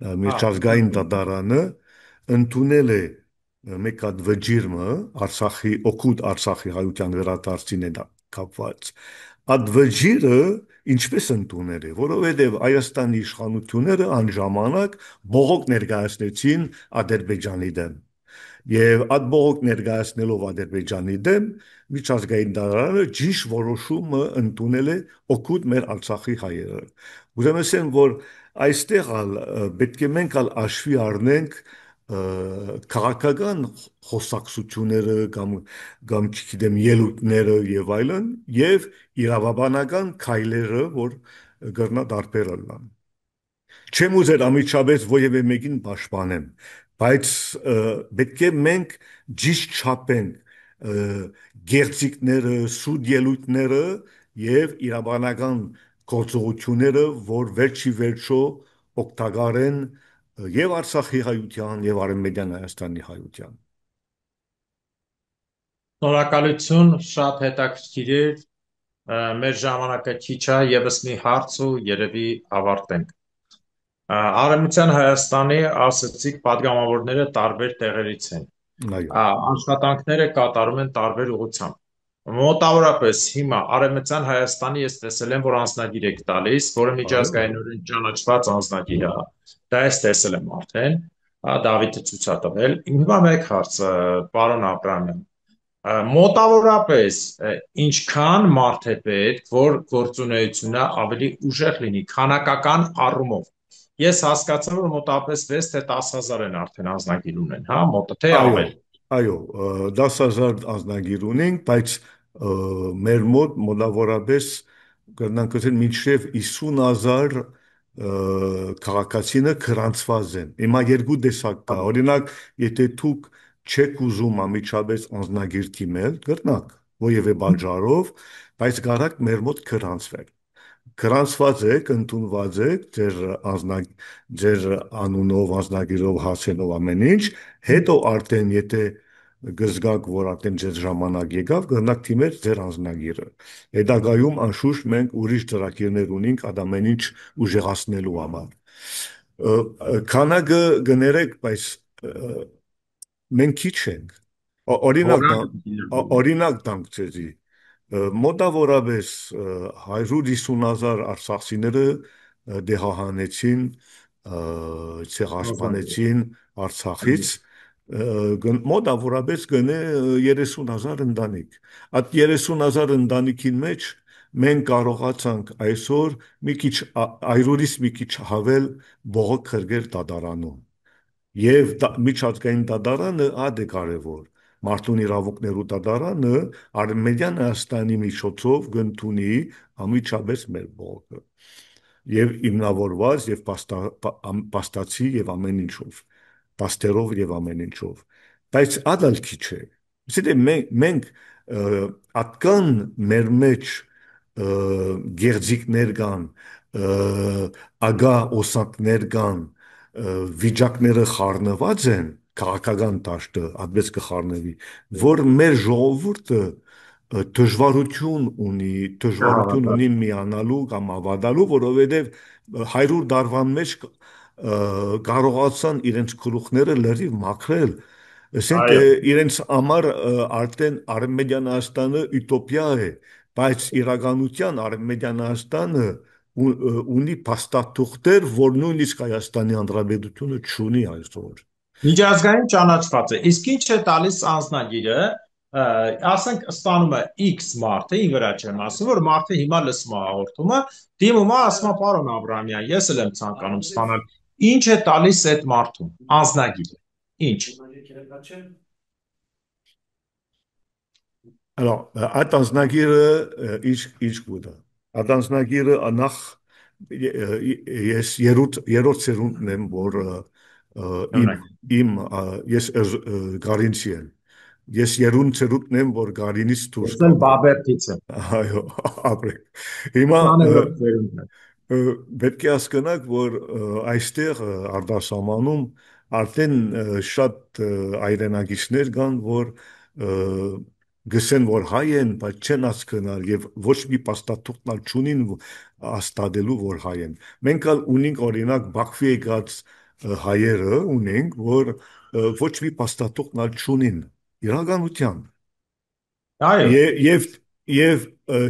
Հա, միջազգային դատարանը ընդունել է մեկ հատ վճիրը Արցախի օգուտ Արցախի հայության վերադարձին է կապված։ Այդ վճիրը ինչպես ընդունել է, որովհետև Հայաստանի իշխանությունները այն ժամանակ բողոք ներկայացնեցին Ադրբեջանի դեմ։ Եվ այդ բողոք ներկայացնելով Ադրբեջանի դեմ միջազգային դատարանը ճիշտ որոշումը ընդունել է օգուտ մեր Արցախի հայերը։ Ուրեմն ասեմ, որ այստեղ պետք է մենք աշվի առնենք քաղաքական խոսակցությունները կամ չգիտեմ ելույթները եւ այլն եւ իրավաբանական քայլերը, որ գրնա դարբերել։ Չեմ ուզեր ամիջապես ովևէ մեկին պաշտպանեմ, բայց պետք է մենք ճիշտ չափենք գերցիկները, սուտ ելույթները եւ իրավաբանական գործողությունները, որ վերջի վերջո օգտակար են եւ Արցախի հայության եւ Արևմտյան Հայաստանի հայության։ շնորհակալություն, շատ հետաքրքիր էր, մեր ժամանակը քիչ է, եւս մի հարց ու երևի ավարտենք։ Արևմտյան Հայաստանի ասացիք падգամավորները տարբեր տեղերից են, Այո, աշխատանքները կատարում են տարբեր ուղղությամբ։ Մոտավորապես հիմա Արևմտյան Հայաստանի ես տեսել եմ, որ անձնագիր եք տալիս, որը այո, այո։ միջազգայինորեն ճանաչված անձնագիր է։ Դա ես տեսել եմ արդեն, Դավիթը ցույց է տվել։ Հիմա մեկ հարց, պարոն Աբրամյան, մոտավորապես ինչքան մարդ է պետք, որ գործունեությունը ավելի ուժեղ լինի, քանակական առումով։ Ես հասկացա, որ մոտավորապես 6 թե 10,000 են արդեն անձնագիր ունեն, հա, մոտը թե Այո, ավել։ այո, 10,000 ազնագիր ունենք, բայց մեր մոտ մոտավորապես կրնանք ասել մինչև 50,000 քաղաքացիները գրանցված են։ Հիմա երկու տեսակ կա։ Օրինակ, եթե դուք չեք ուզում ամիջապես անձնագիր թիմել, կրնակ ովևէ բաժարով, բայց կարաք մեր մոտ գրանցվել։ Գրանցված եք, ընդունված եք ձեր անունով, անձնագիրով, հասցեով ամեն ինչ, հետո արդեն եթե գզգակ, որ արդեն ձեր ժամանակ եկավ, կգնաք թիմել ձեր անձնագիրը։ Հետագայում անշուշտ մենք ուրիշ ծրագիրներ ունենք այդ ամեն ինչ ուժեղացնելու համար։ Քանակը գներեք, բայց մենք քիչ ենք։ Օրինակ, Որակը պիտի նշվի։ օրինակ տանք ձեզի։ Մոտավորապես 150,000 արցախցիները դեհահանեցին, Ազատել։ ցեղասպանեցին Արցախից, մոտավորապես գնե 30,000 ընտանիք։ Այդ 30,000 ընտանիքին մեջ մենք կարողացանք այսօր մի քիչ այրուրից մի քիչ հավել բողոք խրգեր դատարանում։ Եվ միջազգային դատարանը ադե կարևոր։ Մարդուն իրավունքներու դատարանը Արմենիան Հայաստանի միջոցով գտնունի ամիջապես մեր բողոքը եւ հիմնավորված եւ պաստացի եւ ամեն ինչով, պաստերով եւ ամեն ինչով։ Բայց ադալ քիչ է։ Իսկ մենք ատկան մեր մեջ գերձիկներ կան, ագա օսակներ կան, վիճակները խառնված են, քաղաքական դաշտը այդպես կխառնվի, որ մեր ժողովուրդը դժվարություն ունի, դժվարություն ունի միանալու կամ ավադալու, որովհետև 100 դարվան մեջ կարողացան իրենց գլուխները լրիվ մաքրել, ասենք Այո։ իրենց համար արդեն Արմենիան Հայաստանը ուտոպիա է, բայց իրականության Արմենիան Հայաստանը ունի փաստաթուղթեր, որ նույնիսկ Հայաստանի Հանրապետությունը չունի այսօր։ Միջազգային ճանաչված է։ Իսկ ինչ է տալիս անձնագիրը, ասենք ստանում է X մարդը, ի վրա չեմ ասում, որ մարդը հիմա լսում է հաղորդումը, դիմում է, ասում է, պարոն Աբրահամյան, ես էլ եմ ցանկանում ստանալ։ Ինչ է տալիս այդ մարդուն, անձնագիրը։ Ինչ։ Alors, այդ անձնագիրը ինչ կուտա։ Այդ անձնագիրը նախ ես երրորդ սերունդն եմ, որ իմ Օրինակ, իմ ես Գարինցի եմ։ Ես երրորդ սերունդն եմ, որ Գարինից դուրս ես էլ կապրել։ Բաբերտից եմ։ Այո, ապրեք։ Հիմա 20-րդ ծերունդն է։ պետք է հասկանաք, որ այստեղ արտասահմանում արդեն շատ այրենագիչներ կան, որ գսեն, որ հայ են, բայց չեն հասկանալ եւ ոչ մի փաստաթուղթ չունին հաստատելու, որ հայ են։ Մենք ալ ունենք օրինակ Բաքվի եկած հայերը ունենք, որ ոչ մի փաստաթուղթ չունին իրականության Այո, եւ եւ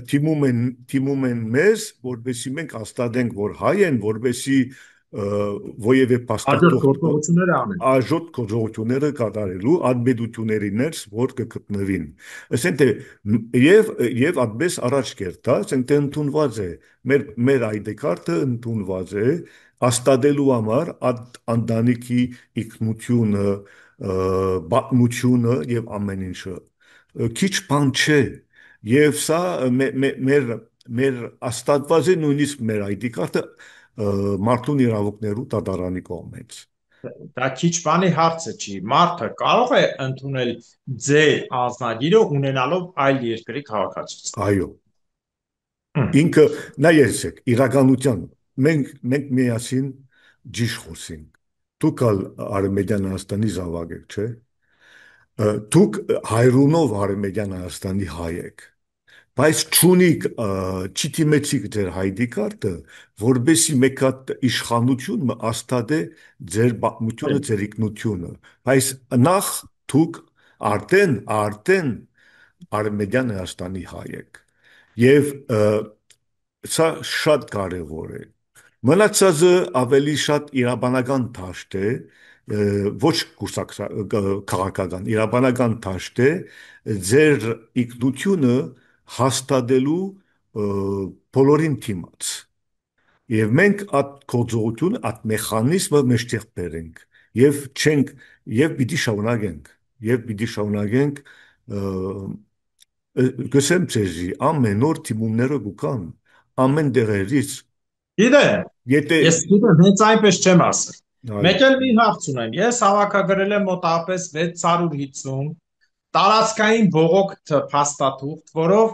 թիմում են մեզ, որովհետեւ մենք հաստատենք, որ հայ են, որովհետեւ ովևէ հաջորդ փաստաթուղթ գործողությունները անեն։ աժոտ գործողությունները կատարելու ադմետությունների ներս որ կգտնվին ասենք թե եւ այդպես առաջ կերտա ասենք թե ընդունված է մեր ID կարտը ընդունված է հաստատելու համար անդանիկի ինքնությունը բացմությունը եւ ամեն ինչը քիչ բան չէ եւ սա մեր աստվածված է նույնիսկ մեր ID կարտը մարդուն իրավունքներու դատարանի կողմից Դա քիչ բանի հարց է չի։ Մարդը կարող է ընդունել ձեր անձնագիրը ունենալով այլ երկրի քաղաքացիություն։ այո ինքը նայեցեք իրականության մենք միասին ճիշտ խոսենք դուք ալ Արմենիան Հայաստանի զավակ եք չէ դուք հայրունով Արմենիան Հայաստանի հայ եք բայց ճունիկ չիտիմեցիք ձեր հայդի կարտը որբեսի մեկ հատ իշխանություն աստադե ձեր բացմությունը ձեր ինքնությունը բայց նախ դուք արդեն Արմենիան Հայաստանի հայ եք եւ սա շատ կարևոր է մնացածը ավելի շատ իրաբանական դաշտ է ոչ կուսակ քաղաքական իրաբանական դաշտ է ձեր ինքնությունը հաստատելու բոլորին թիմած եւ մենք այդ կոծողությունը այդ մեխանիզմը մեջտեղ բերենք եւ չենք եւ պիտի շարունակենք գսեմ ցեզի ամեն օր թիմումները կան ամեն դերերից Գիտեմ, եթե ես գիտեմ, հենց այնպես չեմ ասել։ այո Մեկ էլ մի հարց ունեմ։ Ես հավաքագրել եմ մոտավորապես 650 տարածքային բողոք փաստաթուղթ, որով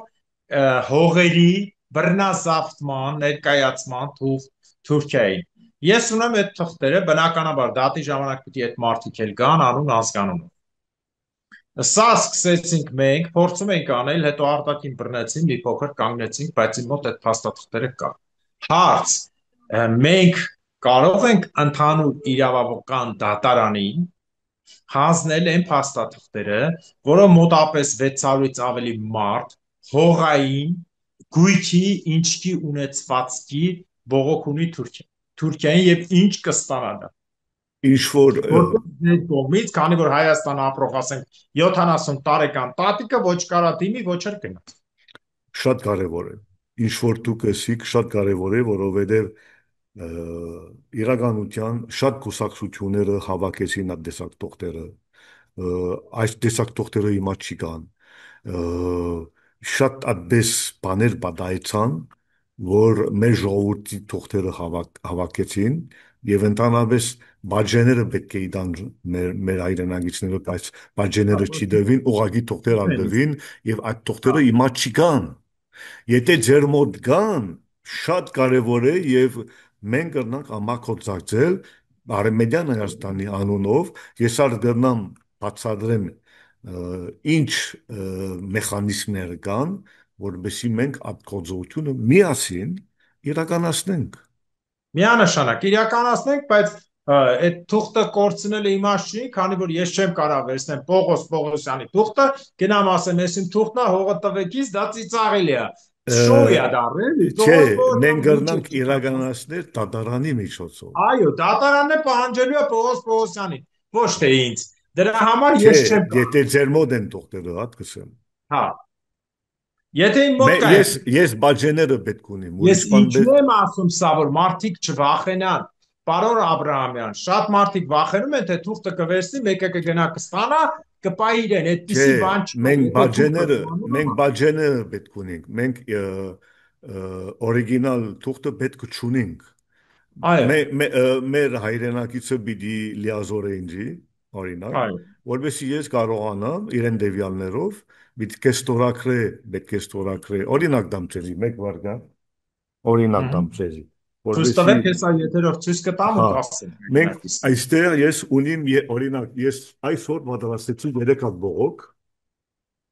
հողերի բռնազավթման ներկայացման թուղթ Թուրքիային։ Ես ունեմ այդ թղթերը, բնականաբար դատի ժամանակ պիտի այդ մարդիկ էլ գան անուն ազգանունով։ Սա սկսեցինք մենք, փորձում ենք անել, հետո արտաքին բռնեցին, մի փոքր կանգնեցինք, բայց իմ մոտ այդ փաստաթղթերը կա։ Հարց. մենք կարող ենք ընդհանուր իրավաբանական դատարանին հանձնել այն փաստաթղթերը, որը մոտավորապես 600-ից ավելի մարդ հողային գույքի ինչքի ունեցվածքի բողոք ունի Թուրքիային եւ ինչ կստանա դա։ ինչ որ Որտեղ ձեր կողմից, քանի որ Հայաստան ապրող, ասենք 70 տարեկան տատիկը ոչ կարա դիմի, ոչ էլ գնա։ շատ կարևոր է ինչ որ դուք ասիք շատ կարևոր է որովհետեւ իրականության շատ կուսակցությունները հավաքեցին այդ տեսակ տոկտերը այս տեսակ թուղթերը հիմա չի կան։ Շատ այդպես բաներ բադայցան, որ մեր ժողովրդի թուղթերը հավաքեցին եւ ընդհանրապես բաժեները պետք է իդան մեր հայրենագիցները, բայց բաժեները չի դրվին, ուղագի թուղթեր ալդվին եւ այդ թուղթերը հիմա չի կան։ Եթե ձեր մոտ կան, շատ կարևոր է եւ մենք կրնանք ամակոծակցել Արմենիան Հայաստանի անունով, ես ալ կրնամ բացատրեմ ինչ մեխանիզմներ կան, որովհետեւ մենք այդ գործողությունը միասին իրականացնենք։ Միանշանակ իրականացնենք, բայց այդ թուղթը կորցնելը իմաստ չի, քանի որ ես չեմ կարող վերցնեմ Պողոս Պողոսյանի թուղթը, գնամ ասեմ, ես իմ թուղթն է, հողը տվեք, դա ծիծաղելի է։ Շոու է դառել, Չէ, Պողոս մենք Պողոսյանը ինչ է կրնանք ծիծաղում։ իրականացնել դատարանի միջոցով։ Այո, դատարանն է պահանջելու է Պողոս Պողոսյանին, ոչ թե ինձ։ Դրա համար Չէ, ես չեմ կարող։ եթե ձեր մոտ են թուղթերը, հատ կսեմ։ Հա, եթե իմ մոտ կա, Ես բաժեները պետք ունիմ, ես ուրիշ բան ինչու եմ ասում սա, որ մարդիկ չվախենան։ Պարոն Աբրահամյան, շատ մարդիկ վախենում են, թե թուղթը կվերցնի, մեկը կգնա կստանա, կպայի իրեն, չէ, այդպիսի բան չկա, եթե թուղթը քո անունով մենք է։ բաժեները պետք ունենք, մենք օրիգինալ թուղթը պետք չունենք։ Այո, Մեր հայրենակիցը պիտի լիազորե ինձի, օրինակ, այո։ որովհետեւ ես կարողանամ իրեն դեվյալներով պետք է ստորագրե, օրինակ դամ ծեզի, մեկ վարգան, օրինակ Ահա։ դամ ծեզի, Ցույց որովհետեւ տվեք, հեսա եթերով ցույց կտամ ու հա, կասեմ մենք մեկնակից։ այստեղ ես ունիմ օրինակ, ես այսօր պատրաստեցի 3 հատ բողոք,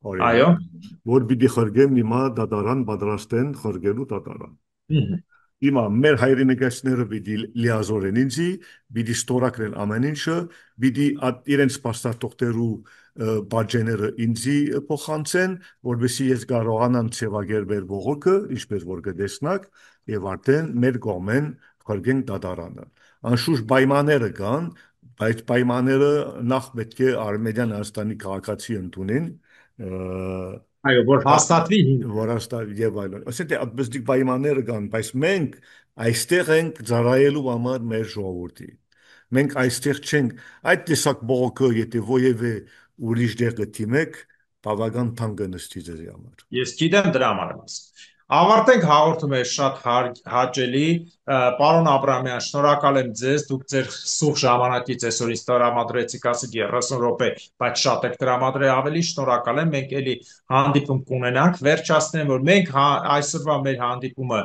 Այո։ օրինակ, որ պիտի խրգեմ հիմա դատարան պատրաստեն խրգելու դատարան։ Ահա, Հիմա մեր հայրենիքները պիտի լիազորեն ինձի, պիտի ստորագրեն ամեն ինչը, պիտի իրենց փաստաթղթերու բաժեները ինձի փոխանցեն, որովհետեւ ես կարողանամ ցեվագերբեր բողոքը, ինչպես որ կտեսնակ, եւ արդեն մեր կողմեն խրգեն դատարանը։ Անշուշտ պայմանները կան, բայց պայմանները նախ պետք է Արմենիան Հայաստանի քաղաքացի ընդունեն, այո, որ հաստատվի հիմա։ որաստա եւ այլն։ Ասենք այդպիսի պայմանները կան, բայց մենք այստեղ ենք ծառայելու համար մեր ժողովրդի։ Մենք այստեղ չենք այդ տեսակ բողոքը, եթե ովևէ ուրիշ դեր կդիմեք, բավական թանկ կնստի ձեզ համար։ Ես գիտեմ դրա համար եմ ասում։ Ավարտենք հաղորդումը շատ հաճելի։ Պարոն Աբրամյան, շնորհակալ եմ ձեզ։ Դուք ձեր սուղ ժամանակից այսօր ինձ տրամադրեցիք, ասեք 30 րոպե, բայց շատ եք տրամադրել, ավելի շնորհակալ եմ։ Մենք էլի հանդիպում կունենանք։ Վերջացնեմ, որ մենք այսօրվա մեր հանդիպումը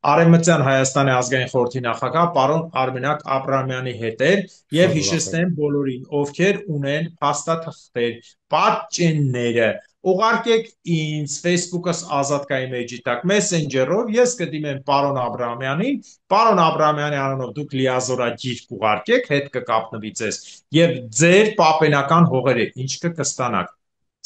Արևմտյան Հայաստանի ազգային խորհրդի նախագահ պարոն Արմենակ Աբրամյանի հետ էր եւ Շատ ուրախ եմ։ հիշեցնեմ բոլորին, ովքեր ունեն փաստաթղթեր, պատճենները, ուղարկեք ինձ Facebook-ս ազատկայի մեջի տակ Messenger-ով, ես կդիմեմ պարոն Աբրահամյանին, պարոն Աբրահամյանի անունով դուք լիազորագիր կուղարկեք, հետ կկապնվի ձեզ եւ ձեր պապենական հողերը ինչ կստանաք։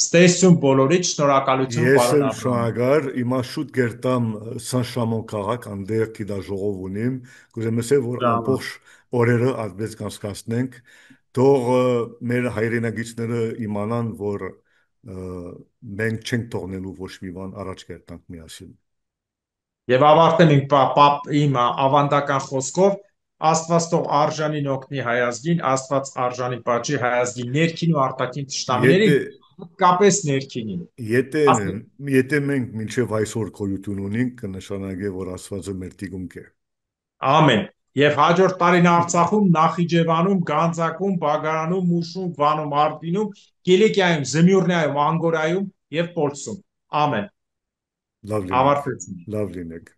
Ստեսություն բոլորիդ, շնորհակալություն Ես պարոն եմ Աբրահամյան։ շնորհակալ, հիմա շուտ կերտամ Սանշամոն քաղաք, անդեր կիդա ժողով ունիմ, կուզեմ ասել, որ Բրավո։ ամբողջ օրերը այդպես կանցկացնենք, թող մեր հայրենագիցները իմանան, որ մենք չենք թողնելու ոչ մի բան առաջ կերտանք միասին։ Եվ ավարտեմ իմ ավանդական խոսքով, Աստված թող արժանին օգնի հայազգին, Աստված արժանի պատժի հայազգի ներքին ու արտաքին Եթե թշնամիներին, հատկապես ներքինին։ եթե Աստված եթե մենք մինչև այսօր գոյություն ունենք, կնշանակե, որ Աստվածը մեր տիկունք է։ ամեն։ Եվ հաջորդ տարին Արցախում, Նախիջևանում, Գանձակում, Բագարանում, Մուշում, Վանում, Արտինում, Կիլիկիայում, Զմյուռնիայում, Անգորայում եւ Պոլսում։ Ամեն։ Լավ լինեք, Ավարտեցին։ լավ լինեք։